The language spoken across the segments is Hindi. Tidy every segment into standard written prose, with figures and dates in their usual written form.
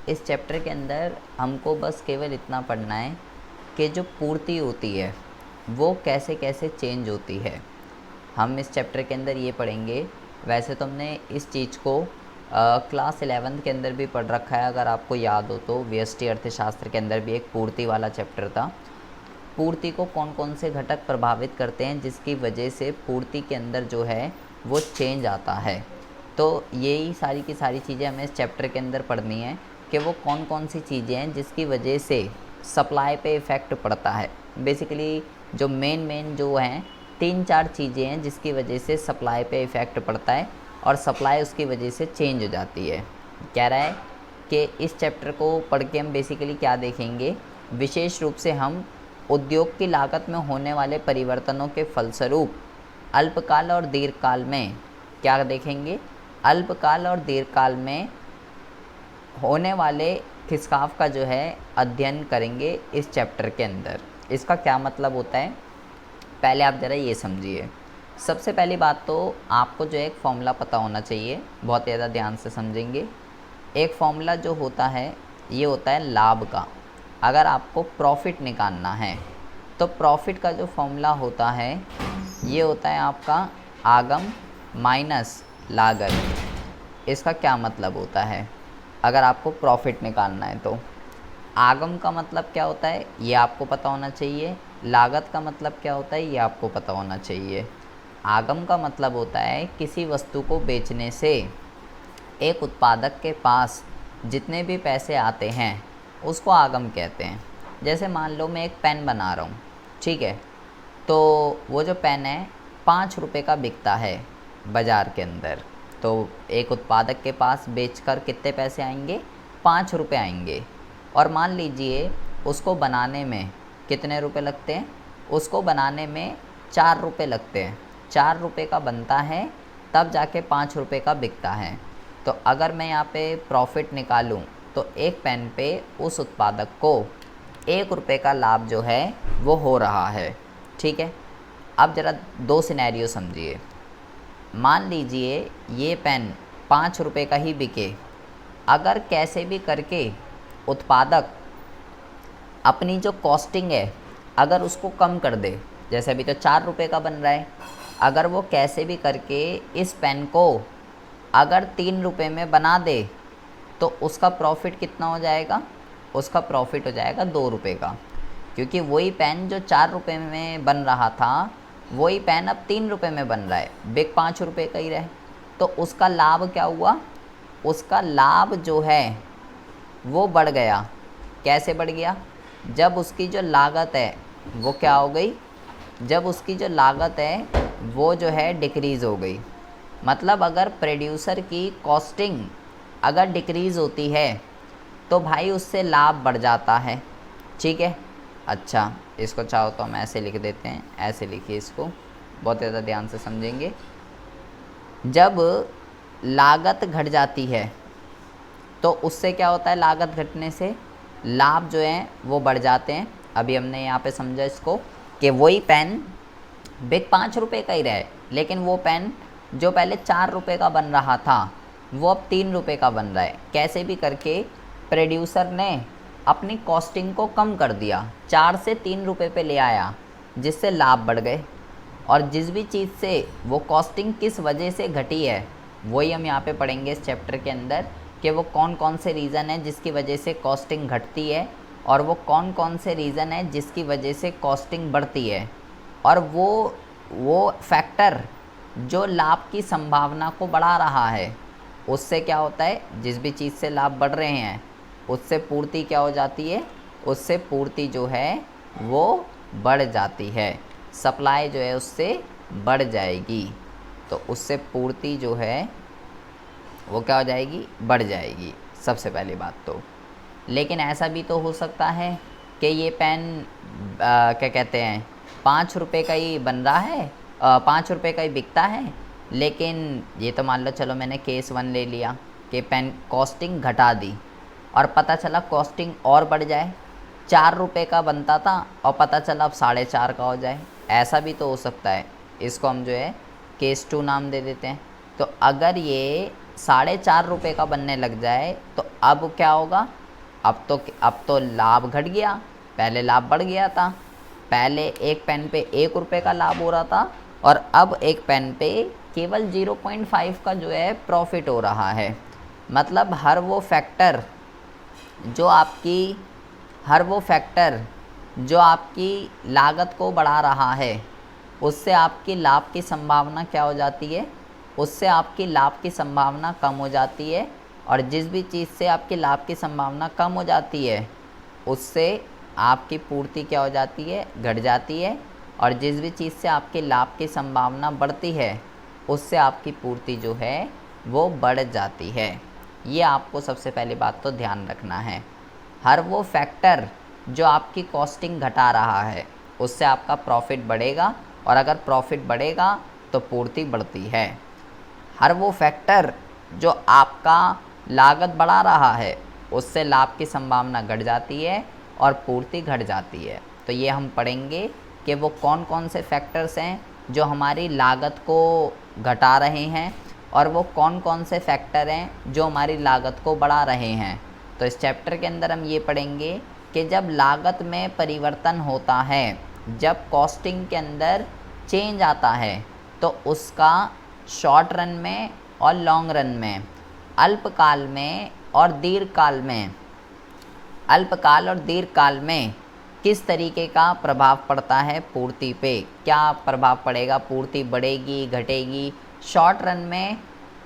इस चैप्टर के अंदर हमको बस केवल इतना पढ़ना है कि जो पूर्ति होती है वो कैसे कैसे चेंज होती है। हम इस चैप्टर के अंदर ये पढ़ेंगे। वैसे तो हमने इस चीज़ को क्लास 11th के अंदर भी पढ़ रखा है, अगर आपको याद हो तो व्यष्टि अर्थशास्त्र के अंदर भी एक पूर्ति वाला चैप्टर था। पूर्ति को कौन कौन से घटक प्रभावित करते हैं जिसकी वजह से पूर्ति के अंदर जो है वो चेंज आता है। तो यही सारी की सारी चीज़ें हमें इस चैप्टर के अंदर पढ़नी है कि वो कौन कौन सी चीज़ें हैं जिसकी वजह से सप्लाई पे इफ़ेक्ट पड़ता है। बेसिकली जो मेन जो हैं 3-4 चीज़ें हैं जिसकी वजह से सप्लाई पे इफ़ेक्ट पड़ता है और सप्लाई उसकी वजह से चेंज हो जाती है। कह रहा है कि इस चैप्टर को पढ़ के हम बेसिकली क्या देखेंगे, विशेष रूप से हम उद्योग की लागत में होने वाले परिवर्तनों के फलस्वरूप अल्पकाल और दीर्घकाल में क्या देखेंगे, अल्पकाल और दीर्घकाल में होने वाले खिसकाव का जो है अध्ययन करेंगे इस चैप्टर के अंदर। इसका क्या मतलब होता है, पहले आप ज़रा ये समझिए। सबसे पहली बात तो आपको जो एक फ़ॉर्मूला पता होना चाहिए, बहुत ज़्यादा ध्यान से समझेंगे। एक फ़ॉर्मूला जो होता है ये होता है लाभ का। अगर आपको प्रॉफिट निकालना है तो प्रॉफिट का जो फॉर्मूला होता है ये होता है आपका आगम माइनस लागत। इसका क्या मतलब होता है, अगर आपको प्रॉफिट निकालना है तो आगम का मतलब क्या होता है ये आपको पता होना चाहिए, लागत का मतलब क्या होता है ये आपको पता होना चाहिए। आगम का मतलब होता है किसी वस्तु को बेचने से एक उत्पादक के पास जितने भी पैसे आते हैं उसको आगम कहते हैं। जैसे मान लो मैं एक पेन बना रहा हूँ, ठीक है, तो वो जो पेन है 5 रुपये का बिकता है बाज़ार के अंदर। तो एक उत्पादक के पास बेचकर कितने पैसे आएंगे, 5 रुपये आएंगे। और मान लीजिए उसको बनाने में कितने रुपए लगते हैं, उसको बनाने में 4 रुपये लगते हैं। 4 रुपये का बनता है तब जाके 5 रुपये का बिकता है। तो अगर मैं यहाँ पे प्रॉफिट निकालूँ तो एक पेन पे उस उत्पादक को 1 रुपये का लाभ जो है वो हो रहा है, ठीक है। अब ज़रा 2 सिनेरियो समझिए। मान लीजिए ये पेन 5 रुपये का ही बिके, अगर कैसे भी करके उत्पादक अपनी जो कॉस्टिंग है अगर उसको कम कर दे, जैसे अभी तो 4 रुपये का बन रहा है, अगर वो कैसे भी करके इस पेन को अगर 3 रुपये में बना दे तो उसका प्रॉफिट कितना हो जाएगा, उसका प्रॉफिट हो जाएगा 2 रुपये का। क्योंकि वही पेन जो 4 रुपये में बन रहा था वही पेन अब 3 रुपये में बन रहा है, बिक 5 रुपये का ही रहे। तो उसका लाभ क्या हुआ, उसका लाभ जो है वो बढ़ गया। कैसे बढ़ गया, जब उसकी जो लागत है वो क्या हो गई, जब उसकी जो लागत है वो जो है डिक्रीज़ हो गई। मतलब अगर प्रोड्यूसर की कॉस्टिंग अगर डिक्रीज़ होती है तो भाई उससे लाभ बढ़ जाता है, ठीक है। अच्छा, इसको चाहो तो हम ऐसे लिख देते हैं, ऐसे लिखिए इसको, बहुत ज़्यादा ध्यान से समझेंगे। जब लागत घट जाती है तो उससे क्या होता है, लागत घटने से लाभ जो हैं वो बढ़ जाते हैं। अभी हमने यहाँ पे समझा इसको कि वही पेन बिक 5 रुपये का ही रहे, लेकिन वो पेन जो पहले 4 रुपये का बन रहा था वो अब 3 रुपये का बन रहा है। कैसे भी करके प्रोड्यूसर ने अपनी कॉस्टिंग को कम कर दिया, 4 से 3 रुपये पे ले आया, जिससे लाभ बढ़ गए। और जिस भी चीज़ से वो कॉस्टिंग किस वजह से घटी है वही हम यहाँ पे पढ़ेंगे इस चैप्टर के अंदर कि वो कौन कौन से रीज़न है जिसकी वजह से कॉस्टिंग घटती है और वो कौन कौन से रीज़न है जिसकी वजह से कॉस्टिंग बढ़ती है। और वो फैक्टर जो लाभ की संभावना को बढ़ा रहा है, उससे क्या होता है, जिस भी चीज़ से लाभ बढ़ रहे हैं उससे पूर्ति क्या हो जाती है, उससे पूर्ति जो है वो बढ़ जाती है, सप्लाई जो है उससे बढ़ जाएगी। तो उससे पूर्ति जो है वो क्या हो जाएगी, बढ़ जाएगी, सबसे पहली बात तो। लेकिन ऐसा भी तो हो सकता है कि ये पेन क्या कहते हैं 5 रुपये का ही बन रहा है, 5 रुपये का ही बिकता है, लेकिन ये तो मान लो, चलो मैंने केस 1 ले लिया कि पेन कॉस्टिंग घटा दी और पता चला कॉस्टिंग और बढ़ जाए, 4 रुपये का बनता था और पता चला अब 4.5 का हो जाए, ऐसा भी तो हो सकता है। इसको हम जो है केस 2 नाम दे देते हैं। तो अगर ये ₹4.5 का बनने लग जाए तो अब क्या होगा? अब तो लाभ घट गया, पहले लाभ बढ़ गया था। पहले एक पेन पे ₹1 का लाभ हो रहा था और अब एक पेन पे केवल 0.5 का जो है प्रॉफिट हो रहा है। मतलब हर वो फैक्टर जो आपकी लागत को बढ़ा रहा है, उससे आपकी लाभ की संभावना क्या हो जाती है? उससे आपकी लाभ की संभावना कम हो जाती है। और जिस भी चीज़ से आपकी लाभ की संभावना कम हो जाती है, उससे आपकी पूर्ति क्या हो जाती है? घट जाती है। और जिस भी चीज़ से आपके लाभ की संभावना बढ़ती है, उससे आपकी पूर्ति जो है वो बढ़ जाती है। ये आपको सबसे पहली बात तो ध्यान रखना है। हर वो फैक्टर जो आपकी कॉस्टिंग घटा रहा है, उससे आपका प्रॉफिट बढ़ेगा, और अगर प्रॉफिट बढ़ेगा तो पूर्ति बढ़ती है। हर वो फैक्टर जो आपका लागत बढ़ा रहा है, उससे लाभ की संभावना घट जाती है और पूर्ति घट जाती है। तो ये हम पढ़ेंगे कि वो कौन कौन से फैक्टर्स हैं जो हमारी लागत को घटा रहे हैं, और वो कौन कौन से फैक्टर हैं जो हमारी लागत को बढ़ा रहे हैं। तो इस चैप्टर के अंदर हम ये पढ़ेंगे कि जब लागत में परिवर्तन होता है, जब कॉस्टिंग के अंदर चेंज आता है, तो उसका शॉर्ट रन में और लॉन्ग रन में, अल्पकाल में और दीर्घकाल में, अल्पकाल और दीर्घकाल में किस तरीके का प्रभाव पड़ता है पूर्ति पे। क्या प्रभाव पड़ेगा? पूर्ति बढ़ेगी, घटेगी? शॉर्ट रन में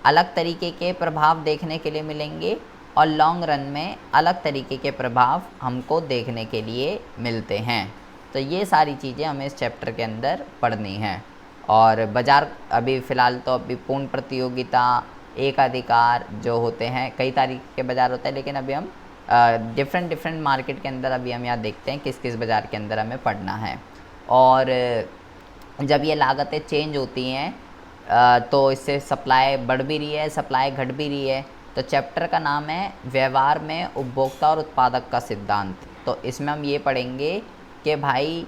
अलग तरीके के प्रभाव देखने के लिए मिलेंगे और लॉन्ग रन में अलग तरीके के प्रभाव हमको देखने के लिए मिलते हैं। तो ये सारी चीज़ें हमें इस चैप्टर के अंदर पढ़नी हैं। और बाज़ार अभी फ़िलहाल तो अभी पूर्ण प्रतियोगिता, एकाधिकार जो होते हैं, कई तरीके के बाज़ार होते हैं, लेकिन अभी हम डिफरेंट मार्केट के अंदर अभी हम यहाँ देखते हैं किस किस बाज़ार के अंदर हमें पढ़ना है। और जब ये लागतें चेंज होती हैं तो इससे सप्लाई बढ़ भी रही है, सप्लाई घट भी रही है। तो चैप्टर का नाम है व्यवहार में उपभोक्ता और उत्पादक का सिद्धांत। तो इसमें हम ये पढ़ेंगे कि भाई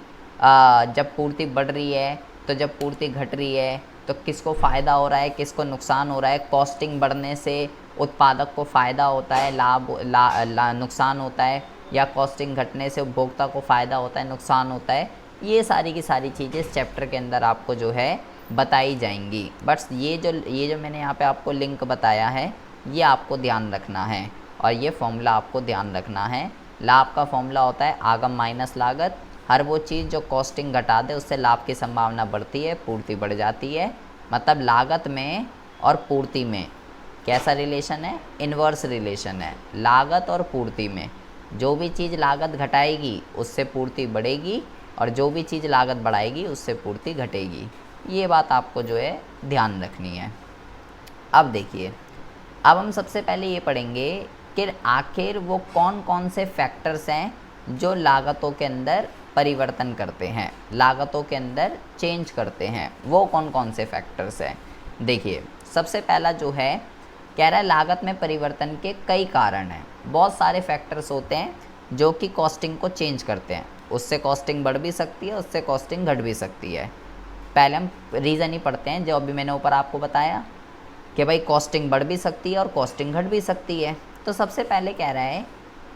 जब पूर्ति बढ़ रही है, तो जब पूर्ति घट रही है तो किसको फ़ायदा हो रहा है, किसको नुकसान हो रहा है। कॉस्टिंग बढ़ने से उत्पादक को फ़ायदा होता है, नुकसान होता है, या कॉस्टिंग घटने से उपभोक्ता को फ़ायदा होता है, नुकसान होता है। ये सारी की सारी चीज़ें इस चैप्टर के अंदर आपको जो है बताई जाएंगी। बस ये जो मैंने यहाँ पे आपको लिंक बताया है, ये आपको ध्यान रखना है, और ये फॉर्मूला आपको ध्यान रखना है। लाभ का फॉर्मूला होता है आगम माइनस लागत। हर वो चीज़ जो कॉस्टिंग घटा दे, उससे लाभ की संभावना बढ़ती है, पूर्ति बढ़ जाती है। मतलब लागत में और पूर्ति में कैसा रिलेशन है? इन्वर्स रिलेशन है। लागत और पूर्ति में जो भी चीज़ लागत घटाएगी, उससे पूर्ति बढ़ेगी, और जो भी चीज़ लागत बढ़ाएगी, उससे पूर्ति घटेगी। ये बात आपको जो है ध्यान रखनी है। अब देखिए, अब हम सबसे पहले ये पढ़ेंगे कि आखिर वो कौन कौन से फैक्टर्स हैं जो लागतों के अंदर परिवर्तन करते हैं, लागतों के अंदर चेंज करते हैं। वो कौन कौन से फैक्टर्स हैं? देखिए, सबसे पहला जो है, कह रहा है लागत में परिवर्तन के कई कारण हैं। बहुत सारे फैक्टर्स होते हैं जो कि कॉस्टिंग को चेंज करते हैं। उससे कॉस्टिंग बढ़ भी सकती है, उससे कॉस्टिंग घट भी सकती है। पहले हम रीज़न ही पढ़ते हैं जो अभी मैंने ऊपर आपको बताया कि भाई कॉस्टिंग बढ़ भी सकती है और कॉस्टिंग घट भी सकती है। तो सबसे पहले कह रहा है,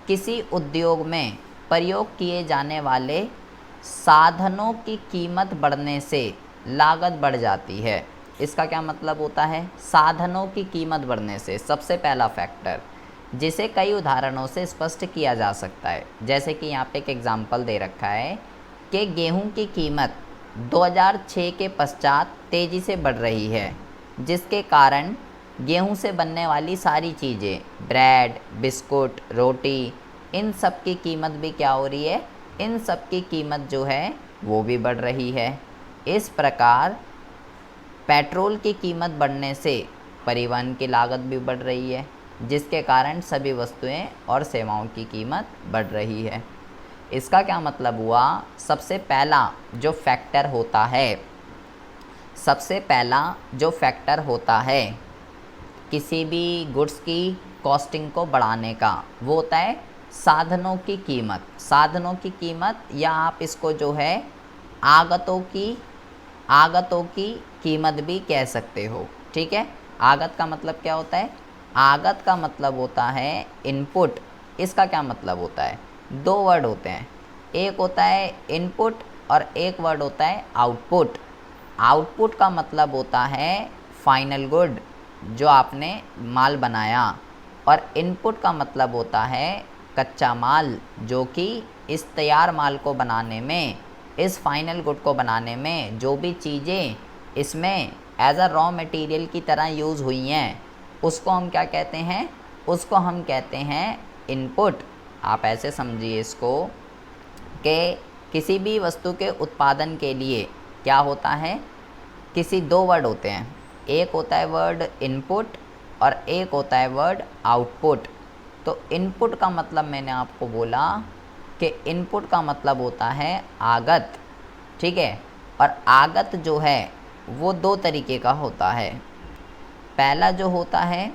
किसी उद्योग में प्रयोग किए जाने वाले साधनों की कीमत बढ़ने से लागत बढ़ जाती है। इसका क्या मतलब होता है? साधनों की कीमत बढ़ने से, सबसे पहला फैक्टर, जिसे कई उदाहरणों से स्पष्ट किया जा सकता है। जैसे कि यहाँ पे एक एग्जाम्पल दे रखा है कि गेहूं की कीमत 2006 के पश्चात तेज़ी से बढ़ रही है, जिसके कारण गेहूं से बनने वाली सारी चीज़ें, ब्रेड, बिस्कुट, रोटी, इन सब की कीमत भी क्या हो रही है? इन सब की कीमत जो है वो भी बढ़ रही है। इस प्रकार पेट्रोल की कीमत बढ़ने से परिवहन की लागत भी बढ़ रही है, जिसके कारण सभी वस्तुएं और सेवाओं की कीमत बढ़ रही है। इसका क्या मतलब हुआ? सबसे पहला जो फैक्टर होता है, सबसे पहला जो फैक्टर होता है किसी भी गुड्स की कॉस्टिंग को बढ़ाने का, वो होता है साधनों की कीमत। साधनों की कीमत, या आप इसको जो है आगतों की कीमत भी कह सकते हो। ठीक है, आगत का मतलब क्या होता है? आगत का मतलब होता है इनपुट। इसका क्या मतलब होता है? दो वर्ड होते हैं, एक होता है इनपुट और एक वर्ड होता है आउटपुट। आउटपुट का मतलब होता है फाइनल गुड, जो आपने माल बनाया, और इनपुट का मतलब होता है कच्चा माल, जो कि इस तैयार माल को बनाने में, इस फाइनल गुड को बनाने में जो भी चीज़ें इसमें एज अ रॉ मटेरियल की तरह यूज़ हुई हैं, उसको हम क्या कहते हैं? उसको हम कहते हैं इनपुट। आप ऐसे समझिए इसको कि किसी भी वस्तु के उत्पादन के लिए क्या होता है? किसी दो वर्ड होते हैं, एक होता है वर्ड इनपुट और एक होता है वर्ड आउटपुट। तो इनपुट का मतलब मैंने आपको बोला कि इनपुट का मतलब होता है आगत, ठीक है। और आगत जो है वो दो तरीके का होता है। पहला जो होता है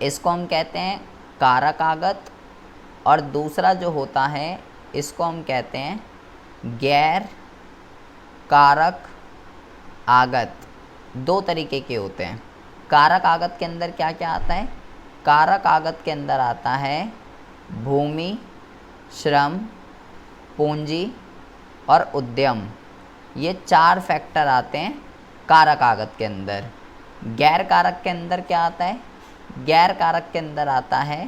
इसको हम कहते हैं कारक आगत, और दूसरा जो होता है इसको हम कहते हैं गैर कारक आगत। दो तरीके के होते हैं। कारक आगत के अंदर क्या क्या आता है? कारक आगत के अंदर आता है भूमि, श्रम, पूंजी और उद्यम। ये चार फैक्टर आते हैं कारक आगत के अंदर। गैर कारक के अंदर क्या आता है? गैर कारक के अंदर आता है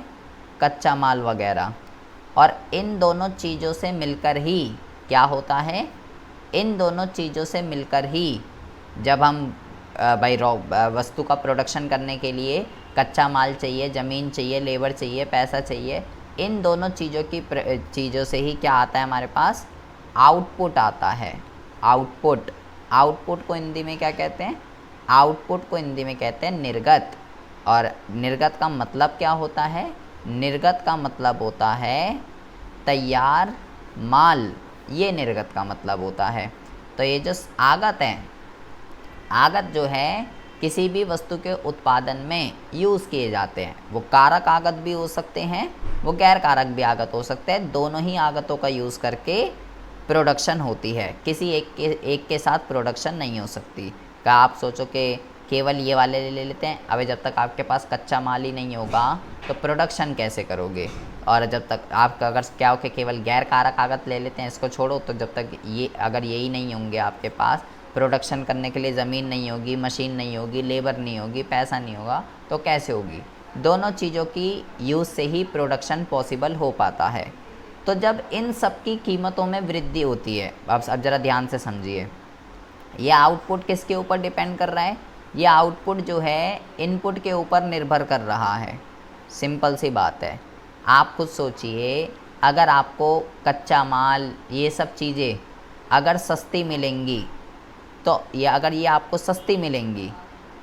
कच्चा माल वगैरह। और इन दोनों चीज़ों से मिलकर ही क्या होता है? इन दोनों चीज़ों से मिलकर ही जब हम भाई वस्तु का प्रोडक्शन करने के लिए कच्चा माल चाहिए, ज़मीन चाहिए, लेबर चाहिए, पैसा चाहिए, इन दोनों चीज़ों से ही क्या आता है हमारे पास? आउटपुट आता है। आउटपुट। आउटपुट को हिंदी में क्या कहते हैं? आउटपुट को हिंदी में कहते हैं निर्गत। और निर्गत का मतलब क्या होता है? निर्गत का मतलब होता है तैयार माल, ये निर्गत का मतलब होता है। तो ये जो आगत है, आगत जो है किसी भी वस्तु के उत्पादन में यूज़ किए जाते हैं। वो कारक आगत भी हो सकते हैं, वो गैर कारक भी आगत हो सकते हैं। दोनों ही आगतों का यूज़ करके प्रोडक्शन होती है, किसी एक के साथ प्रोडक्शन नहीं हो सकती। क्या आप सोचो कि केवल ये वाले ले लेते हैं? अबे जब तक आपके पास कच्चा माल ही नहीं होगा तो प्रोडक्शन कैसे करोगे? और जब तक आप अगर क्या हो कि केवल गैर कारक आगत ले लेते हैं, इसको छोड़ो, तो जब तक ये अगर यही नहीं होंगे आपके पास, प्रोडक्शन करने के लिए ज़मीन नहीं होगी, मशीन नहीं होगी, लेबर नहीं होगी, पैसा नहीं होगा, तो कैसे होगी? दोनों चीज़ों की यूज़ से ही प्रोडक्शन पॉसिबल हो पाता है। तो जब इन सब की कीमतों में वृद्धि होती है, अब ज़रा ध्यान से समझिए, ये आउटपुट किसके ऊपर डिपेंड कर रहा है? ये आउटपुट जो है इनपुट के ऊपर निर्भर कर रहा है। सिंपल सी बात है। आप खुद सोचिए, अगर आपको कच्चा माल, ये सब चीज़ें अगर सस्ती मिलेंगी, तो अगर ये आपको सस्ती मिलेंगी,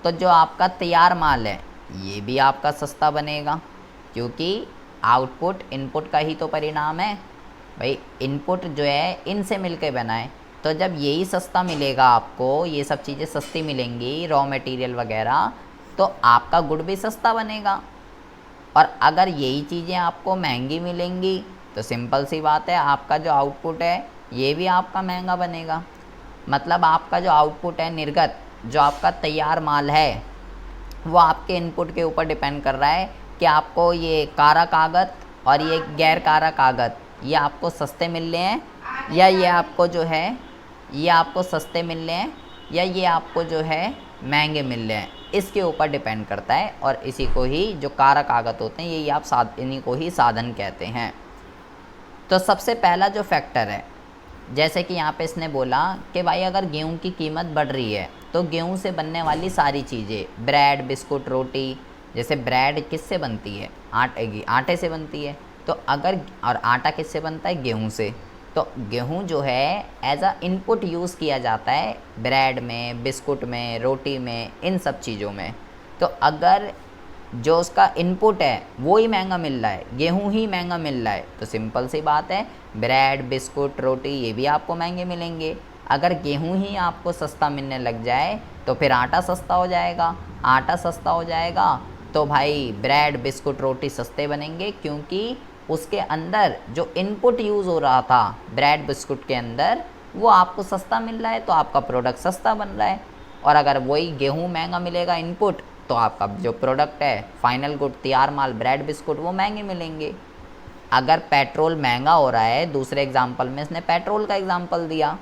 तो जो आपका तैयार माल है ये भी आपका सस्ता बनेगा, क्योंकि आउटपुट इनपुट का ही तो परिणाम है। भाई इनपुट जो है इनसे मिलके बना है, तो जब यही सस्ता मिलेगा आपको, ये सब चीज़ें सस्ती मिलेंगी, रॉ मटेरियल वगैरह, तो आपका गुड भी सस्ता बनेगा। और अगर यही चीज़ें आपको महंगी मिलेंगी तो सिंपल सी बात है, आपका जो आउटपुट है ये भी आपका महंगा बनेगा। मतलब आपका जो आउटपुट है निर्गत, जो आपका तैयार माल है, वो आपके इनपुट के ऊपर डिपेंड कर रहा है कि आपको ये कारक आगत और ये गैर कारक आगत ये आपको सस्ते मिल रहे हैं, या ये आपको जो है ये आपको सस्ते मिल रहे हैं, या ये आपको जो है महंगे मिल रहे हैं। इसके ऊपर डिपेंड करता है। और इसी को ही जो कारक आगत होते हैं, यही आप इन्हीं को ही साधन कहते हैं। तो सबसे पहला जो फैक्टर है, जैसे कि यहाँ पे इसने बोला कि भाई अगर गेहूं की कीमत बढ़ रही है तो गेहूं से बनने वाली सारी चीज़ें, ब्रेड, बिस्कुट, रोटी, जैसे ब्रेड किससे बनती है? आटे से बनती है। तो अगर, और आटा किससे बनता है? गेहूं से। तो गेहूं जो है एज अ इनपुट यूज़ किया जाता है ब्रेड में, बिस्कुट में, रोटी में, इन सब चीज़ों में। तो अगर जो उसका इनपुट है वो ही महंगा मिल रहा है, गेहूं ही महंगा मिल रहा है, तो सिंपल सी बात है ब्रेड, बिस्कुट, रोटी ये भी आपको महंगे मिलेंगे। अगर गेहूं ही आपको सस्ता मिलने लग जाए तो फिर आटा सस्ता हो जाएगा। आटा सस्ता हो जाएगा तो भाई ब्रेड, बिस्कुट, रोटी सस्ते बनेंगे, क्योंकि उसके अंदर जो इनपुट यूज़ हो रहा था ब्रेड, बिस्कुट के अंदर, वो आपको सस्ता मिल रहा है, तो आपका प्रोडक्ट सस्ता बन रहा है। और अगर वही गेहूं महंगा मिलेगा इनपुट, तो आपका जो प्रोडक्ट है, फाइनल गुड, तैयार माल, ब्रेड बिस्कुट, वो महंगे मिलेंगे। अगर पेट्रोल महंगा हो रहा है, दूसरे एग्जाम्पल में इसने पेट्रोल का एग्जाम्पल दिया,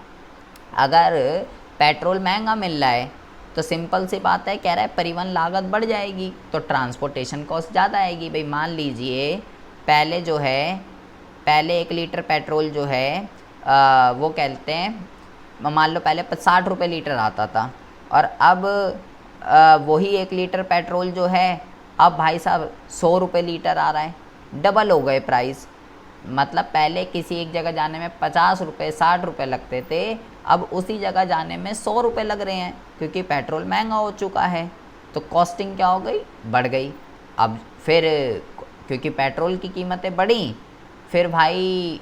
अगर पेट्रोल महंगा मिल रहा है तो सिंपल सी बात है, कह रहा है परिवहन लागत बढ़ जाएगी, तो ट्रांसपोर्टेशन कॉस्ट ज़्यादा आएगी। भाई मान लीजिए पहले जो है, पहले 1 लीटर पेट्रोल जो है वो कहते हैं, मान लो पहले 60 रुपये लीटर आता था, और अब वही 1 लीटर पेट्रोल जो है अब भाई साहब 100 रुपये लीटर आ रहा है, डबल हो गए प्राइस। मतलब पहले किसी एक जगह जाने में 50 रुपये 60 रुपये लगते थे, अब उसी जगह जाने में 100 रुपये लग रहे हैं, क्योंकि पेट्रोल महंगा हो चुका है। तो कॉस्टिंग क्या हो गई, बढ़ गई। अब फिर क्योंकि पेट्रोल की कीमतें बढ़ी, फिर भाई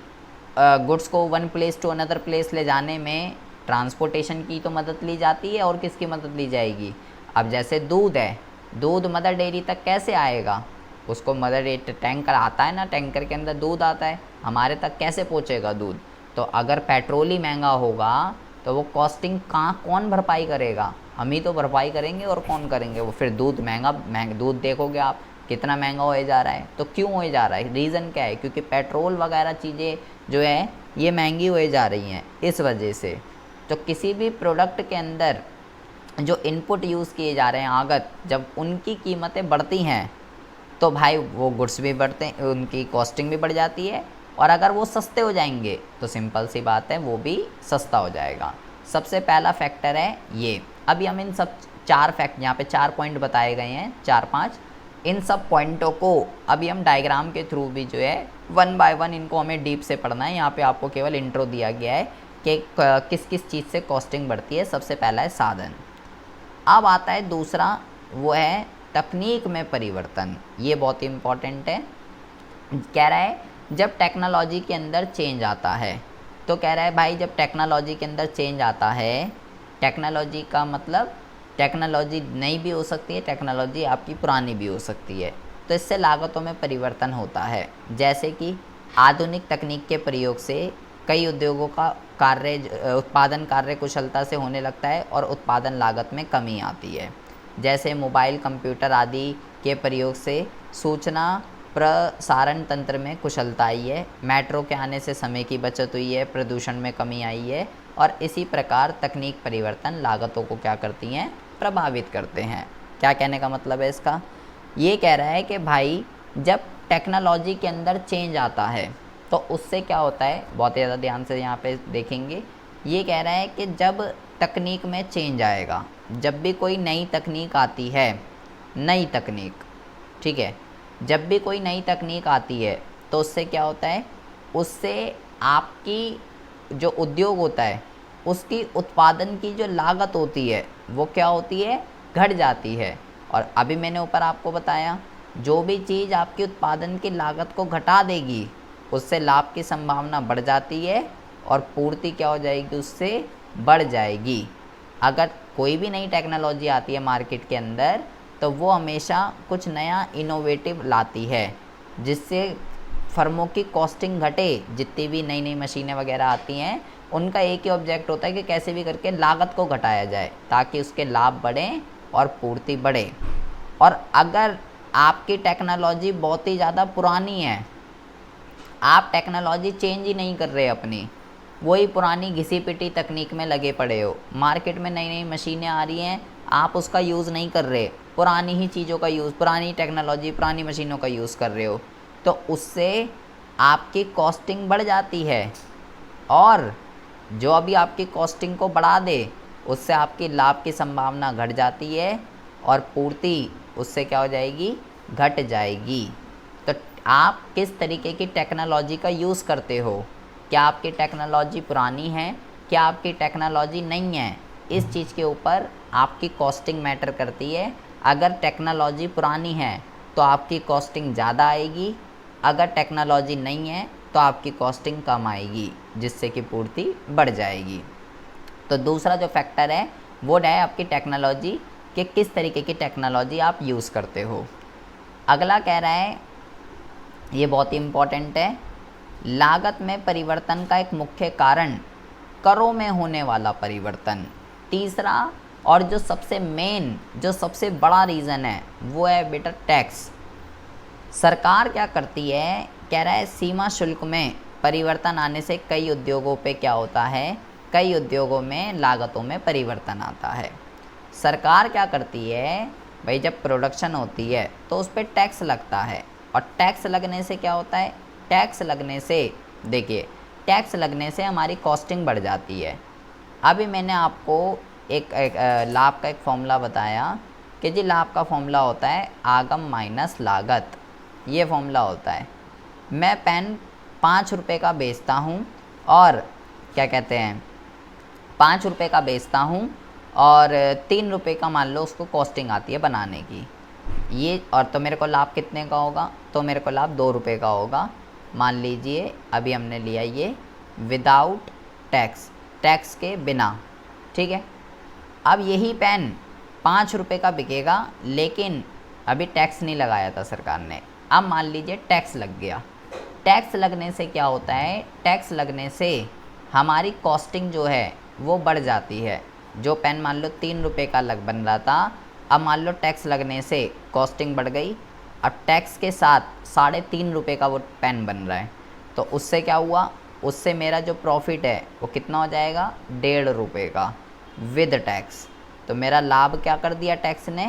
गुड्स को one place to another place ले जाने में ट्रांसपोर्टेशन की तो मदद ली जाती है, और किसकी मदद ली जाएगी। अब जैसे दूध है, दूध मदर डेयरी तक कैसे आएगा, उसको मदर डेयरी टैंकर आता है ना, टैंकर के अंदर दूध आता है, हमारे तक कैसे पहुंचेगा दूध। तो अगर पेट्रोल ही महंगा होगा तो वो कॉस्टिंग कौन भरपाई करेगा, हम ही तो भरपाई करेंगे, और कौन करेंगे। वो फिर दूध महंगा दूध देखोगे आप कितना महंगा होए जा रहा है। तो क्यों होए जा रहा है, रीज़न क्या है, क्योंकि पेट्रोल वगैरह चीज़ें जो है ये महंगी होए जा रही हैं इस वजह से। तो किसी भी प्रोडक्ट के अंदर जो इनपुट यूज़ किए जा रहे हैं आगत, जब उनकी कीमतें बढ़ती हैं तो भाई वो गुड्स भी बढ़ते हैं, उनकी कॉस्टिंग भी बढ़ जाती है, और अगर वो सस्ते हो जाएंगे तो सिंपल सी बात है वो भी सस्ता हो जाएगा। सबसे पहला फैक्टर है ये। अभी हम इन सब 4 फैक्ट, यहाँ पे 4 पॉइंट बताए गए हैं, 4-5, इन सब पॉइंटों को अभी हम डायग्राम के थ्रू भी जो है 1 बाय 1 इनको हमें डीप से पढ़ना है। यहाँ पे आपको केवल इंट्रो दिया गया है कि किस किस चीज़ से कॉस्टिंग बढ़ती है। सबसे पहला है साधन। अब आता है दूसरा, वो है तकनीक में परिवर्तन। ये बहुत ही इम्पॉर्टेंट है। कह रहा है जब टेक्नोलॉजी के अंदर चेंज आता है, तो कह रहा है भाई जब टेक्नोलॉजी के अंदर चेंज आता है, टेक्नोलॉजी का मतलब टेक्नोलॉजी नई भी हो सकती है, टेक्नोलॉजी आपकी पुरानी भी हो सकती है, तो इससे लागतों में परिवर्तन होता है। जैसे कि आधुनिक तकनीक के प्रयोग से कई उद्योगों का उत्पादन कार्य कुशलता से होने लगता है और उत्पादन लागत में कमी आती है। जैसे मोबाइल, कंप्यूटर आदि के प्रयोग से सूचना प्रसारण तंत्र में कुशलता आई है, मेट्रो के आने से समय की बचत हुई है, प्रदूषण में कमी आई है, और इसी प्रकार तकनीक परिवर्तन लागतों को क्या करती हैं, प्रभावित करते हैं। क्या कहने का मतलब है इसका, ये कह रहा है कि भाई जब टेक्नोलॉजी के अंदर चेंज आता है तो उससे क्या होता है, बहुत ज़्यादा ध्यान से यहाँ पे देखेंगे। ये कह रहा है कि जब तकनीक में चेंज आएगा, जब भी कोई नई तकनीक आती है, नई तकनीक, ठीक है, जब भी कोई नई तकनीक आती है तो उससे क्या होता है, उससे आपकी जो उद्योग होता है उसकी उत्पादन की जो लागत होती है वो क्या होती है, घट जाती है। और अभी मैंने ऊपर आपको बताया, जो भी चीज़ आपकी उत्पादन की लागत को घटा देगी उससे लाभ की संभावना बढ़ जाती है और पूर्ति क्या हो जाएगी, उससे बढ़ जाएगी। अगर कोई भी नई टेक्नोलॉजी आती है मार्केट के अंदर तो वो हमेशा कुछ नया इनोवेटिव लाती है जिससे फर्मों की कॉस्टिंग घटे। जितनी भी नई नई मशीनें वगैरह आती हैं उनका एक ही ऑब्जेक्ट होता है कि कैसे भी करके लागत को घटाया जाए ताकि उसके लाभ बढ़ें और पूर्ति बढ़े। और अगर आपकी टेक्नोलॉजी बहुत ही ज़्यादा पुरानी है, आप टेक्नोलॉजी चेंज ही नहीं कर रहे अपनी, वही पुरानी घिसी पिटी तकनीक में लगे पड़े हो, मार्केट में नई नई मशीनें आ रही हैं, आप उसका यूज़ नहीं कर रहे, पुरानी ही चीज़ों का यूज़, पुरानी टेक्नोलॉजी, पुरानी मशीनों का यूज़ कर रहे हो, तो उससे आपकी कॉस्टिंग बढ़ जाती है। और जो अभी आपकी कॉस्टिंग को बढ़ा दे उससे आपकी लाभ की संभावना घट जाती है और पूर्ति उससे क्या हो जाएगी, घट जाएगी। तो आप किस तरीके की टेक्नोलॉजी का यूज़ करते हो, क्या आपकी टेक्नोलॉजी पुरानी है, क्या आपकी टेक्नोलॉजी नहीं है, इस चीज़ के ऊपर आपकी कॉस्टिंग मैटर करती है। अगर टेक्नोलॉजी पुरानी है तो आपकी कॉस्टिंग ज़्यादा आएगी, अगर टेक्नोलॉजी नहीं है तो आपकी कॉस्टिंग कम आएगी जिससे कि पूर्ति बढ़ जाएगी। तो दूसरा जो फैक्टर है वो है आपकी टेक्नोलॉजी, कि किस तरीके की टेक्नोलॉजी आप यूज़ करते हो। अगला कह रहा है, ये बहुत ही इम्पोर्टेंट है, लागत में परिवर्तन का एक मुख्य कारण करों में होने वाला परिवर्तन। तीसरा, और जो सबसे मेन, जो सबसे बड़ा रीज़न है वो है बेटा टैक्स। सरकार क्या करती है, कह रहा है सीमा शुल्क में परिवर्तन आने से कई उद्योगों पे क्या होता है, कई उद्योगों में लागतों में परिवर्तन आता है। सरकार क्या करती है भाई, जब प्रोडक्शन होती है तो उस पर टैक्स लगता है, और टैक्स लगने से क्या होता है, टैक्स लगने से देखिए, टैक्स लगने से हमारी कॉस्टिंग बढ़ जाती है। अभी मैंने आपको एक लाभ का एक फॉर्मूला बताया कि जी लाभ का फॉर्मूला होता है आगम माइनस लागत, ये फॉर्मूला होता है। मैं पेन 5 रुपये का बेचता हूँ और क्या कहते हैं 5 रुपये का बेचता हूँ और 3 रुपये का मान लो उसको कॉस्टिंग आती है बनाने की, ये और तो मेरे को लाभ कितने का होगा, तो मेरे को लाभ 2 रुपये का होगा। मान लीजिए अभी हमने लिया ये विदाउट टैक्स, टैक्स के बिना, ठीक है। अब यही पेन 5 रुपये का बिकेगा, लेकिन अभी टैक्स नहीं लगाया था सरकार ने। अब मान लीजिए टैक्स लग गया, टैक्स लगने से क्या होता है, टैक्स लगने से हमारी कॉस्टिंग जो है वो बढ़ जाती है। जो पेन मान लो 3 रुपये का बन रहा था, अब मान लो टैक्स लगने से कॉस्टिंग बढ़ गई, अब टैक्स के साथ 3.5 रुपये का वो पेन बन रहा है, तो उससे क्या हुआ, उससे मेरा जो प्रॉफिट है वो कितना हो जाएगा, 1.5 रुपये का विद टैक्स। तो मेरा लाभ क्या कर दिया टैक्स ने,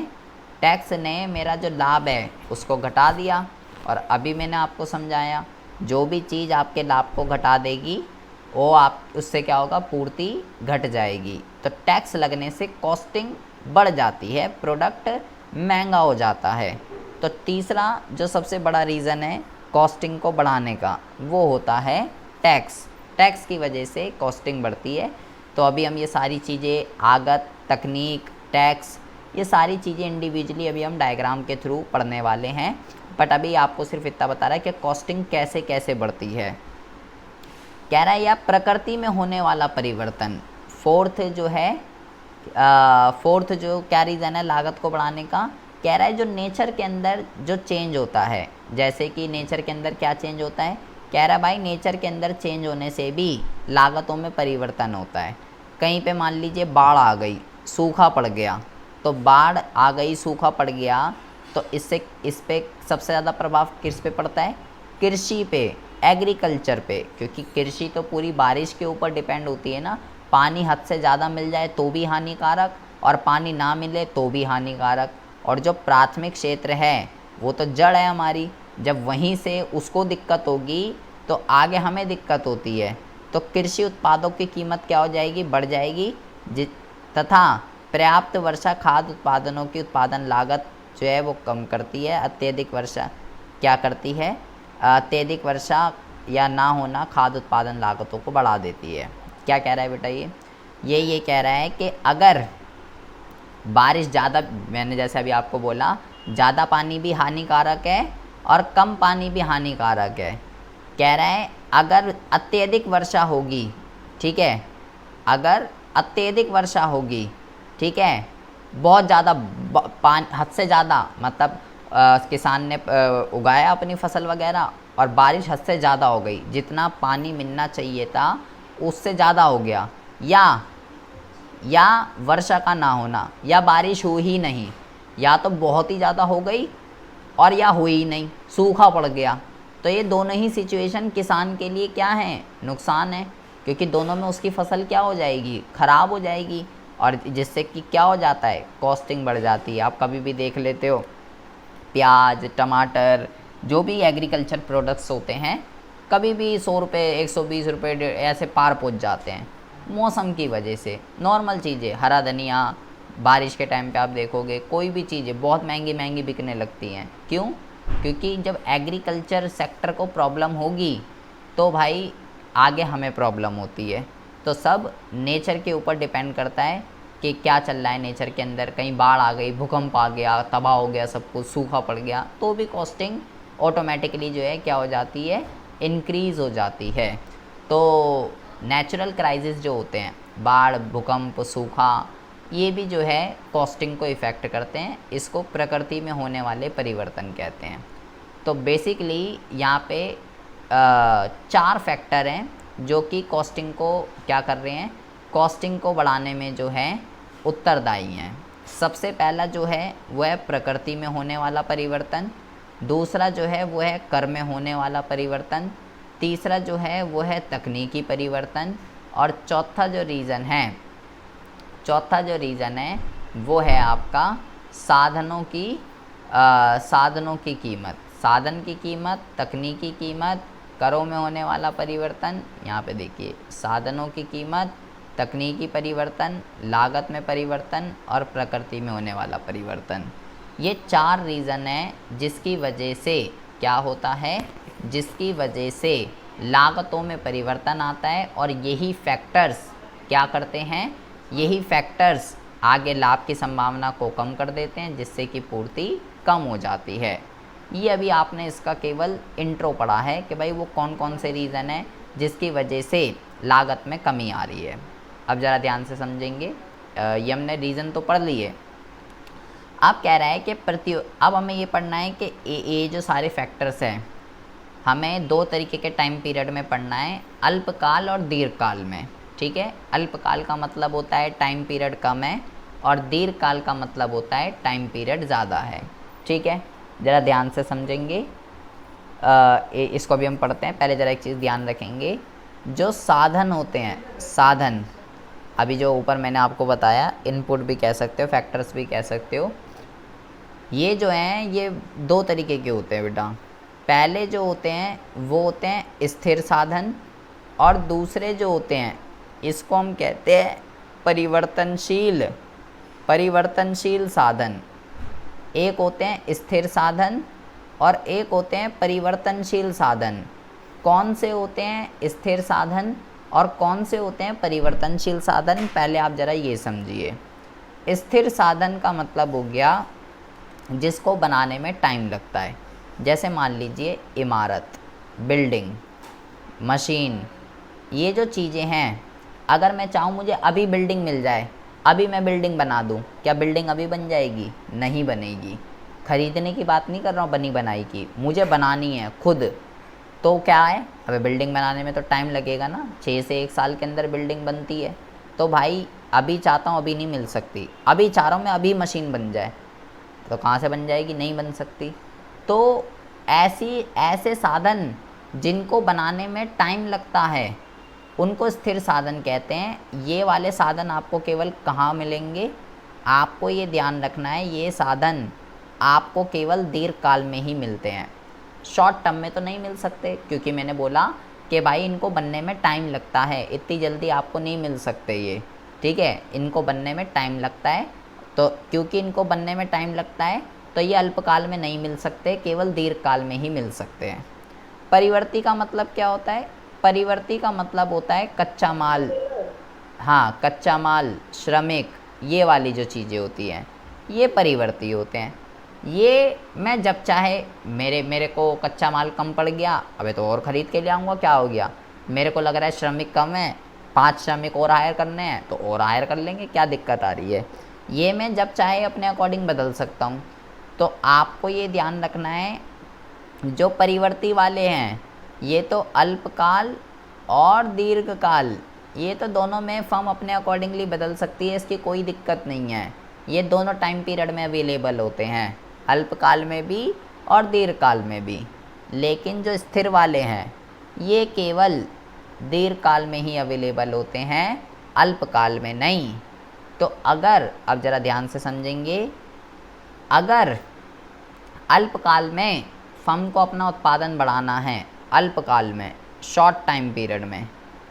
टैक्स ने मेरा जो लाभ है उसको घटा दिया। और अभी मैंने आपको समझाया, जो भी चीज़ आपके लाभ को घटा देगी वो आप उससे क्या होगा, पूर्ति घट जाएगी। तो टैक्स लगने से कॉस्टिंग बढ़ जाती है, प्रोडक्ट महंगा हो जाता है। तो तीसरा जो सबसे बड़ा रीज़न है कॉस्टिंग को बढ़ाने का, वो होता है टैक्स। टैक्स की वजह से कॉस्टिंग बढ़ती है। तो अभी हम ये सारी चीज़ें, आगत, तकनीक, टैक्स, ये सारी चीज़ें इंडिविजुअली अभी हम डायग्राम के थ्रू पढ़ने वाले हैं। बट अभी आपको सिर्फ इतना बता रहा है कि कॉस्टिंग कैसे कैसे बढ़ती है। कह रहा है या प्रकृति में होने वाला परिवर्तन, फोर्थ जो है, फोर्थ जो क्या रीज़न है लागत को बढ़ाने का, कह रहा है जो नेचर के अंदर जो चेंज होता है, जैसे कि नेचर के अंदर क्या चेंज होता है, कह रहा है भाई नेचर के अंदर चेंज होने से भी लागतों में परिवर्तन होता है। कहीं पे मान लीजिए बाढ़ आ गई, सूखा पड़ गया, तो बाढ़ आ गई, सूखा पड़ गया, तो इससे इस पे सबसे ज़्यादा प्रभाव किस पे पड़ता है, कृषि पे, एग्रीकल्चर पे, क्योंकि कृषि तो पूरी बारिश के ऊपर डिपेंड होती है ना। पानी हद से ज़्यादा मिल जाए तो भी हानिकारक, और पानी ना मिले तो भी हानिकारक। और जो प्राथमिक क्षेत्र है वो तो जड़ है हमारी, जब वहीं से उसको दिक्कत होगी तो आगे हमें दिक्कत होती है। तो कृषि उत्पादों की कीमत क्या हो जाएगी, बढ़ जाएगी, तथा पर्याप्त वर्षा खाद्य उत्पादनों की उत्पादन लागत जो है वो कम करती है। अत्यधिक वर्षा क्या करती है, अत्यधिक वर्षा या ना होना खाद्य उत्पादन लागतों को बढ़ा देती है। क्या कह रहा है बेटा, ये कह रहा है कि अगर बारिश ज़्यादा, मैंने जैसे अभी आपको बोला, ज़्यादा पानी भी हानिकारक है और कम पानी भी हानिकारक है। कह रहा है अगर अत्यधिक वर्षा होगी, ठीक है, अगर अत्यधिक वर्षा होगी, ठीक है, बहुत ज़्यादा हद से ज़्यादा, मतलब किसान ने उगाया अपनी फसल वगैरह और बारिश हद से ज़्यादा हो गई, जितना पानी मिलना चाहिए था उससे ज़्यादा हो गया, या वर्षा का ना होना, या बारिश हुई ही नहीं, या तो बहुत ही ज़्यादा हो गई और या हुई ही नहीं, सूखा पड़ गया, तो ये दोनों ही सिचुएशन किसान के लिए क्या है, नुकसान है, क्योंकि दोनों में उसकी फसल क्या हो जाएगी, ख़राब हो जाएगी, और जिससे कि क्या हो जाता है, कॉस्टिंग बढ़ जाती है। आप कभी भी देख लेते हो, प्याज, टमाटर, जो भी एग्रीकल्चर प्रोडक्ट्स होते हैं, कभी भी 100 रुपये, 120 रुपये ऐसे पार पहुंच जाते हैं मौसम की वजह से। नॉर्मल चीज़ें, हरा धनिया, बारिश के टाइम पे आप देखोगे कोई भी चीज़ें बहुत महंगी महंगी बिकने लगती हैं। क्यों? क्योंकि जब एग्रीकल्चर सेक्टर को प्रॉब्लम होगी तो भाई आगे हमें प्रॉब्लम होती है। तो सब नेचर के ऊपर डिपेंड करता है कि क्या चल रहा है नेचर के अंदर। कहीं बाढ़ आ गई, भूकंप आ गया, तबाह हो गया, सब कुछ सूखा पड़ गया, तो भी कॉस्टिंग ऑटोमेटिकली जो है क्या हो जाती है, इंक्रीज़ हो जाती है। तो नेचुरल क्राइसिस जो होते हैं, बाढ़, भूकंप, सूखा, ये भी जो है कॉस्टिंग को इफ़ेक्ट करते हैं। इसको प्रकृति में होने वाले परिवर्तन कहते हैं। तो बेसिकली यहाँ पे 4 फैक्टर हैं जो कि कॉस्टिंग को क्या कर रहे हैं, कॉस्टिंग को बढ़ाने में जो है उत्तरदायी हैं। सबसे पहला जो है वह है प्रकृति में होने वाला परिवर्तन, दूसरा जो है वो है कर में होने वाला परिवर्तन, तीसरा जो है वो है तकनीकी परिवर्तन, और चौथा जो रीज़न है वो है आपका साधनों की कीमत। साधन की कीमत, तकनीकी कीमत, करों में होने वाला परिवर्तन, यहाँ पे देखिए साधनों की कीमत, तकनीकी परिवर्तन, लागत में परिवर्तन और प्रकृति में होने वाला परिवर्तन। ये 4 रीज़न है जिसकी वजह से क्या होता है, जिसकी वजह से लागतों में परिवर्तन आता है, और यही फैक्टर्स क्या करते हैं, यही फैक्टर्स आगे लाभ की संभावना को कम कर देते हैं, जिससे कि पूर्ति कम हो जाती है। ये अभी आपने इसका केवल इंट्रो पढ़ा है कि भाई वो कौन कौन से रीज़न है जिसकी वजह से लागत में कमी आ रही है। अब ज़रा ध्यान से समझेंगे, ये हमने रीज़न तो पढ़ लिए। अब कह रहा है कि अब हमें ये पढ़ना है कि ये जो सारे फैक्टर्स हैं हमें 2 तरीके के टाइम पीरियड में पढ़ना है, अल्पकाल और दीर्घकाल में। ठीक है, अल्पकाल का मतलब होता है टाइम पीरियड कम है, और दीर्घकाल का मतलब होता है टाइम पीरियड ज़्यादा है। ठीक है, ज़रा ध्यान से समझेंगे, इसको भी हम पढ़ते हैं। पहले ज़रा एक चीज़ ध्यान रखेंगे, जो साधन होते हैं, साधन अभी जो ऊपर मैंने आपको बताया, इनपुट भी कह सकते हो, फैक्टर्स भी कह सकते हो, ये जो हैं ये 2 तरीके के होते हैं बेटा। पहले जो होते हैं वो होते हैं स्थिर साधन, और दूसरे जो होते हैं इसको हम कहते हैं परिवर्तनशील साधन। एक होते हैं स्थिर साधन और एक होते हैं परिवर्तनशील साधन। कौन से होते हैं स्थिर साधन और कौन से होते हैं परिवर्तनशील साधन, पहले आप ज़रा ये समझिए। स्थिर साधन का मतलब हो गया जिसको बनाने में टाइम लगता है, जैसे मान लीजिए इमारत, बिल्डिंग, मशीन, ये जो चीज़ें हैं, अगर मैं चाहूँ मुझे अभी बिल्डिंग मिल जाए, अभी मैं बिल्डिंग बना दूँ, क्या बिल्डिंग अभी बन जाएगी? नहीं बनेगी। ख़रीदने की बात नहीं कर रहा हूँ बनी बनाई की, मुझे बनानी है खुद, तो क्या है, अबे बिल्डिंग बनाने में तो टाइम लगेगा ना, 6 से 1 साल के अंदर बिल्डिंग बनती है। तो भाई अभी चाहता हूँ अभी नहीं मिल सकती, अभी चाह रहा हूँ मैं अभी मशीन बन जाए, तो कहाँ से बन जाएगी? नहीं बन सकती। तो ऐसे साधन जिनको बनाने में टाइम लगता है उनको स्थिर साधन कहते हैं। ये वाले साधन आपको केवल कहाँ मिलेंगे? आपको ये ध्यान रखना है, ये साधन आपको केवल दीर्घकाल में ही मिलते हैं, शॉर्ट टर्म में तो नहीं मिल सकते, क्योंकि मैंने बोला कि भाई इनको बनने में टाइम लगता है, इतनी जल्दी आपको नहीं मिल सकते ये। ठीक है, इनको बनने में टाइम लगता है, तो क्योंकि इनको बनने में टाइम लगता है तो ये अल्पकाल में नहीं मिल सकते, केवल दीर्घकाल में ही मिल सकते हैं। परिवर्ती का मतलब क्या होता है? परिवर्ती का मतलब होता है कच्चा माल, हाँ कच्चा माल, श्रमिक, ये वाली जो चीज़ें होती हैं ये परिवर्ती होते हैं। ये मैं जब चाहे, मेरे को कच्चा माल कम पड़ गया, अबे तो और ख़रीद के ले आऊँगा, क्या हो गया? मेरे को लग रहा है श्रमिक कम है, 5 श्रमिक और हायर करने हैं तो और हायर कर लेंगे, क्या दिक्कत आ रही है? ये मैं जब चाहे अपने अकॉर्डिंग बदल सकता हूँ। तो आपको ये ध्यान रखना है, जो परिवर्ती वाले हैं ये तो अल्पकाल और दीर्घकाल, ये तो दोनों में फर्म अपने अकॉर्डिंगली बदल सकती है, इसकी कोई दिक्कत नहीं है। ये दोनों टाइम पीरियड में अवेलेबल होते हैं, अल्पकाल में भी और दीर्घकाल में भी। लेकिन जो स्थिर वाले हैं ये केवल दीर्घकाल में ही अवेलेबल होते हैं, अल्पकाल में नहीं। तो अगर, अब ज़रा ध्यान से समझेंगे, अगर अल्पकाल में फर्म को अपना उत्पादन बढ़ाना है, अल्पकाल में, शॉर्ट टाइम पीरियड में,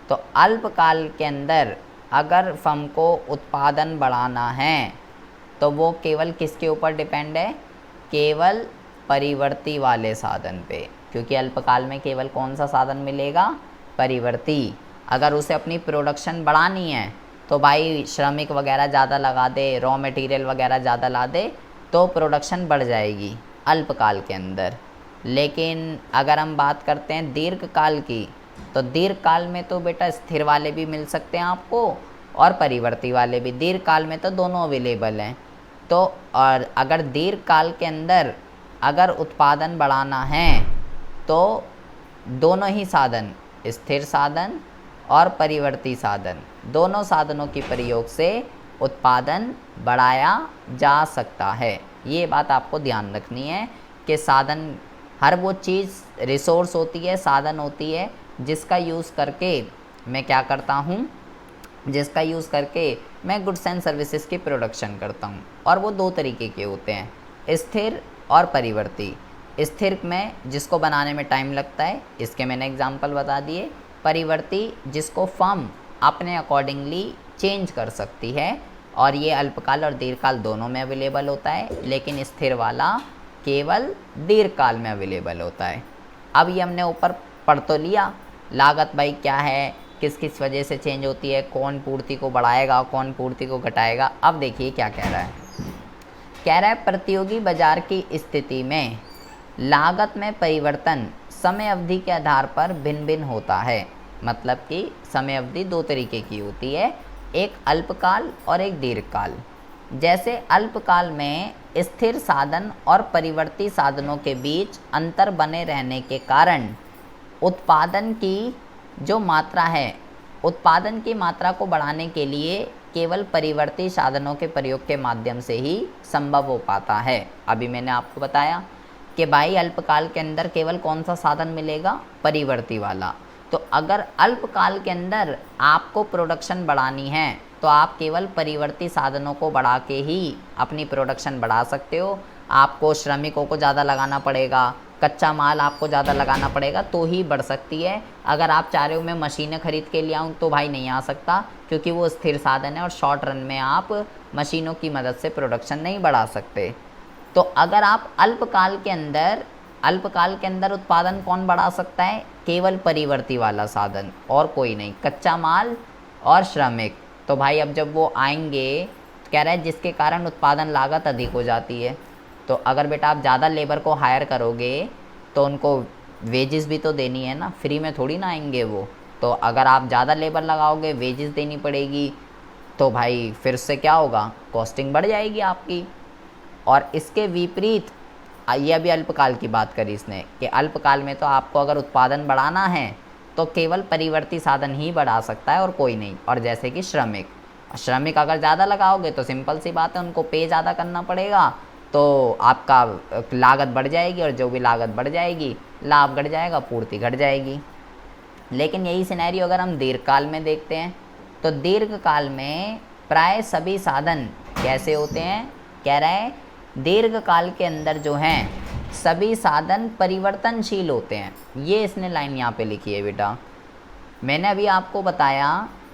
तो अल्पकाल के अंदर अगर फर्म को उत्पादन बढ़ाना है तो वो केवल किसके ऊपर डिपेंड है? केवल परिवर्ती वाले साधन पे, क्योंकि अल्पकाल में केवल कौन सा साधन मिलेगा? परिवर्ती। अगर उसे अपनी प्रोडक्शन बढ़ानी है तो भाई श्रमिक वगैरह ज़्यादा लगा दे, रॉ मटेरियल वगैरह ज़्यादा ला दे, तो प्रोडक्शन बढ़ जाएगी अल्पकाल के अंदर। लेकिन अगर हम बात करते हैं दीर्घकाल की, तो दीर्घकाल में तो बेटा स्थिर वाले भी मिल सकते हैं आपको और परिवर्ती वाले भी, दीर्घकाल में तो दोनों अवेलेबल हैं। तो और अगर दीर्घकाल के अंदर अगर उत्पादन बढ़ाना है तो दोनों ही साधन, स्थिर साधन और परिवर्ती साधन, दोनों साधनों के प्रयोग से उत्पादन बढ़ाया जा सकता है। ये बात आपको ध्यान रखनी है कि साधन, हर वो चीज़ रिसोर्स होती है, साधन होती है जिसका यूज़ करके मैं क्या करता हूँ, जिसका यूज़ करके मैं गुड्स एंड सर्विसेज की प्रोडक्शन करता हूँ। और वो दो तरीके के होते हैं, स्थिर और परिवर्ती। स्थिर में जिसको बनाने में टाइम लगता है, इसके मैंने एग्जांपल बता दिए। परिवर्ती जिसको फर्म अपने अकॉर्डिंगली चेंज कर सकती है, और ये अल्पकाल और दीर्घकाल दोनों में अवेलेबल होता है, लेकिन स्थिर वाला केवल दीर्घकाल में अवेलेबल होता है। अब ये हमने ऊपर पढ़ तो लिया, लागत भाई क्या है, किस किस वजह से चेंज होती है, कौन पूर्ति को बढ़ाएगा, कौन पूर्ति को घटाएगा। अब देखिए क्या कह रहा है, कह रहा है प्रतियोगी बाजार की स्थिति में लागत में परिवर्तन समय अवधि के आधार पर भिन्न भिन्न होता है। मतलब कि समय अवधि दो तरीके की होती है, एक अल्पकाल और एक दीर्घकाल। जैसे अल्पकाल में स्थिर साधन और परिवर्ती साधनों के बीच अंतर बने रहने के कारण उत्पादन की जो मात्रा है, उत्पादन की मात्रा को बढ़ाने के लिए केवल परिवर्ती साधनों के प्रयोग के माध्यम से ही संभव हो पाता है। अभी मैंने आपको बताया कि भाई अल्पकाल के अंदर केवल कौन सा साधन मिलेगा, परिवर्ती वाला। तो अगर अल्पकाल के अंदर आपको प्रोडक्शन बढ़ानी है तो आप केवल परिवर्ती साधनों को बढ़ा के ही अपनी प्रोडक्शन बढ़ा सकते हो। आपको श्रमिकों को ज़्यादा लगाना पड़ेगा, कच्चा माल आपको ज़्यादा लगाना पड़ेगा तो ही बढ़ सकती है। अगर आप चाह रहे हो मैं मशीनें खरीद के ले आऊँ तो भाई नहीं आ सकता, क्योंकि वो स्थिर साधन है और शॉर्ट रन में आप मशीनों की मदद से प्रोडक्शन नहीं बढ़ा सकते। तो अगर आप अल्पकाल के अंदर उत्पादन कौन बढ़ा सकता है, केवल परिवर्ती वाला साधन और कोई नहीं, कच्चा माल और श्रमिक। तो भाई अब जब वो आएंगे, कह रहा है जिसके कारण उत्पादन लागत अधिक हो जाती है। तो अगर बेटा आप ज़्यादा लेबर को हायर करोगे तो उनको वेजेस भी तो देनी है ना, फ्री में थोड़ी ना आएंगे वो। तो अगर आप ज़्यादा लेबर लगाओगे, वेजेस देनी पड़ेगी, तो भाई फिर से क्या होगा, कॉस्टिंग बढ़ जाएगी आपकी। और इसके विपरीत ये अभी अल्पकाल की बात करी इसने कि अल्पकाल में तो आपको अगर उत्पादन बढ़ाना है तो केवल परिवर्ती साधन ही बढ़ा सकता है और कोई नहीं। और जैसे कि श्रमिक अगर ज़्यादा लगाओगे तो सिंपल सी बात है, उनको पे ज़्यादा करना पड़ेगा, तो आपका लागत बढ़ जाएगी, और जो भी लागत बढ़ जाएगी लाभ घट जाएगा, पूर्ति घट जाएगी। लेकिन यही सिनेरियो अगर हम दीर्घकाल में देखते हैं तो दीर्घकाल में प्राय सभी साधन कैसे होते हैं, कह रहा है दीर्घकाल के अंदर जो हैं सभी साधन परिवर्तनशील होते हैं। ये इसने लाइन यहाँ पे लिखी है बेटा। मैंने अभी आपको बताया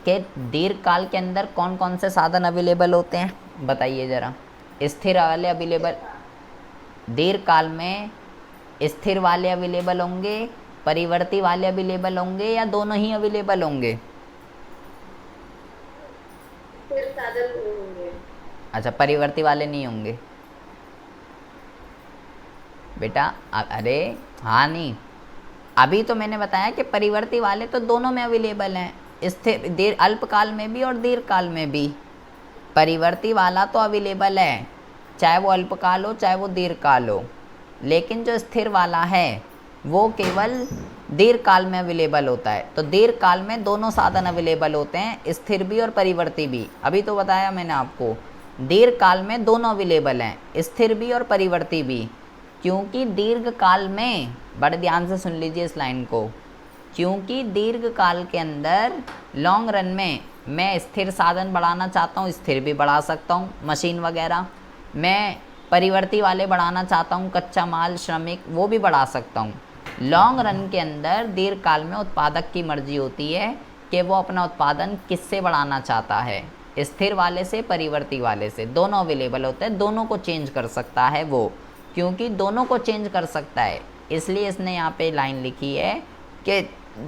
कि दीर्घकाल के अंदर कौन कौन से साधन अवेलेबल होते हैं, बताइए ज़रा। स्थिर वाले अवेलेबल, दीर्घकाल में स्थिर वाले अवेलेबल होंगे, परिवर्ती वाले अवेलेबल होंगे, या दोनों ही अवेलेबल होंगे? स्थिर साधन होंगे। अच्छा, परिवर्ती वाले नहीं होंगे बेटा? अरे हाँ, नहीं, अभी तो मैंने बताया कि परिवर्ती वाले तो दोनों में अवेलेबल हैं, स्थिर अल्पकाल में भी और दीर्घकाल में भी। परिवर्ती वाला तो अवेलेबल है, चाहे वो अल्पकाल हो चाहे वो दीर्घकाल हो, लेकिन जो स्थिर वाला है वो केवल दीर्घकाल में अवेलेबल होता है। तो दीर्घकाल में दोनों साधन अवेलेबल होते हैं, स्थिर भी और परिवर्ती भी। अभी तो बताया मैंने आपको, दीर्घकाल में दोनों अवेलेबल हैं, स्थिर भी और परिवर्ती भी। क्योंकि दीर्घकाल में, बड़े ध्यान से सुन लीजिए इस लाइन को, क्योंकि दीर्घकाल के अंदर लॉन्ग रन में मैं स्थिर साधन बढ़ाना चाहता हूँ, स्थिर भी बढ़ा सकता हूँ, मशीन वगैरह। मैं परिवर्ती वाले बढ़ाना चाहता हूँ, कच्चा माल, श्रमिक, वो भी बढ़ा सकता हूँ। लॉन्ग रन के अंदर दीर्घकाल में उत्पादक की मर्जी होती है कि वो अपना उत्पादन किससे बढ़ाना चाहता है, स्थिर वाले से, परिवर्ती वाले से। दोनों अवेलेबल होते हैं, दोनों को चेंज कर सकता है वो। क्योंकि दोनों को चेंज कर सकता है इसलिए इसने यहाँ पे लाइन लिखी है कि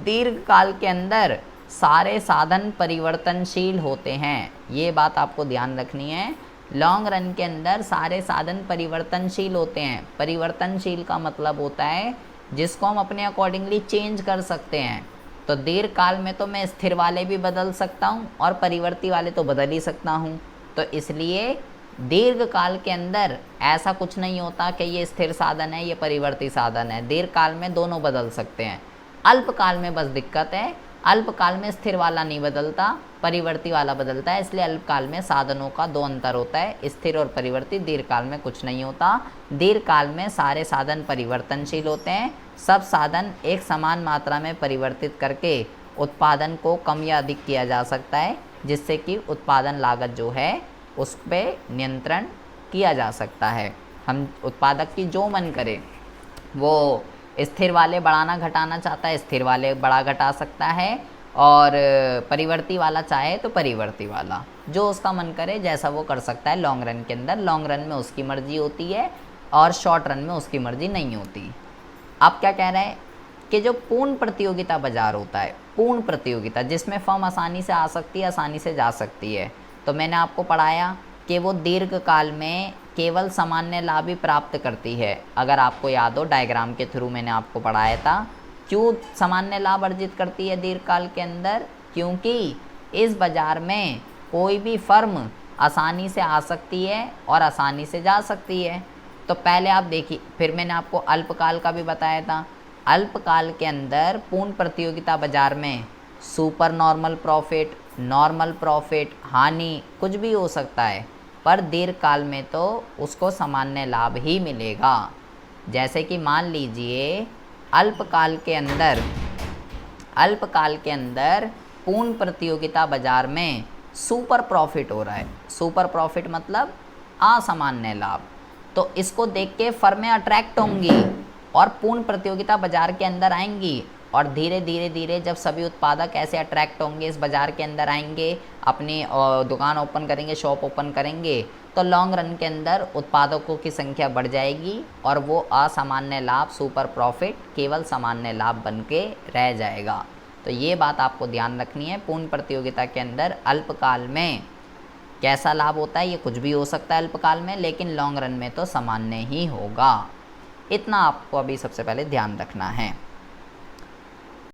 दीर्घकाल के अंदर सारे साधन परिवर्तनशील होते हैं। ये बात आपको ध्यान रखनी है, लॉन्ग रन के अंदर सारे साधन परिवर्तनशील होते हैं। परिवर्तनशील का मतलब होता है जिसको हम अपने अकॉर्डिंगली चेंज कर सकते हैं। तो दीर्घकाल में तो मैं स्थिर वाले भी बदल सकता हूँ और परिवर्ती वाले तो बदल ही सकता हूँ। तो इसलिए दीर्घकाल के अंदर ऐसा कुछ नहीं होता कि ये स्थिर साधन है, ये परिवर्ती साधन है। दीर्घकाल में दोनों बदल सकते हैं। अल्पकाल में बस दिक्कत है अल्पकाल में स्थिर वाला नहीं बदलता, परिवर्ती वाला बदलता है, इसलिए अल्पकाल में साधनों का दो अंतर होता है, स्थिर और परिवर्ती। दीर्घकाल में कुछ नहीं होता। दीर्घकाल में सारे साधन परिवर्तनशील होते हैं, सब साधन एक समान मात्रा में परिवर्तित करके उत्पादन को कम या अधिक किया जा सकता है, जिससे कि उत्पादन लागत जो है उस पर नियंत्रण किया जा सकता है। हम उत्पादक की जो मन करे, वो स्थिर वाले बढ़ाना घटाना चाहता है स्थिर वाले बढ़ा घटा सकता है, और परिवर्ती वाला चाहे तो परिवर्ती वाला, जो उसका मन करे जैसा वो कर सकता है लॉन्ग रन के अंदर। लॉन्ग रन में उसकी मर्जी होती है और शॉर्ट रन में उसकी मर्जी नहीं होती। आप क्या कह रहे हैं कि जो पूर्ण प्रतियोगिता बाजार होता है, पूर्ण प्रतियोगिता जिसमें फर्म आसानी से आ सकती है, आसानी से जा सकती है, तो मैंने आपको पढ़ाया कि वो दीर्घकाल में केवल सामान्य लाभ ही प्राप्त करती है। अगर आपको याद हो, डायग्राम के थ्रू मैंने आपको पढ़ाया था। क्यों सामान्य लाभ अर्जित करती है दीर्घकाल के अंदर? क्योंकि इस बाज़ार में कोई भी फर्म आसानी से आ सकती है और आसानी से जा सकती है। तो पहले आप देखिए, फिर मैंने आपको अल्पकाल का भी बताया था। अल्पकाल के अंदर पूर्ण प्रतियोगिता बाज़ार में super normal profit, normal profit, हानि कुछ भी हो सकता है, पर दीर्घकाल में तो उसको सामान्य लाभ ही मिलेगा। जैसे कि मान लीजिए अल्पकाल के अंदर पूर्ण प्रतियोगिता बाजार में सुपर प्रॉफिट हो रहा है। सुपर प्रॉफिट मतलब असामान्य लाभ। तो इसको देख के फर्में अट्रैक्ट होंगी और पूर्ण प्रतियोगिता बाजार के अंदर आएंगी, और धीरे धीरे जब सभी उत्पादक ऐसे अट्रैक्ट होंगे, इस बाज़ार के अंदर आएंगे, अपनी दुकान ओपन करेंगे, शॉप ओपन करेंगे, तो लॉन्ग रन के अंदर उत्पादकों की संख्या बढ़ जाएगी और वो असामान्य लाभ, सुपर प्रॉफिट, केवल सामान्य लाभ बन के रह जाएगा। तो ये बात आपको ध्यान रखनी है। पूर्ण प्रतियोगिता के अंदर अल्पकाल में कैसा लाभ होता है, ये कुछ भी हो सकता है अल्पकाल में, लेकिन लॉन्ग रन में तो सामान्य ही होगा। इतना आपको अभी सबसे पहले ध्यान रखना है।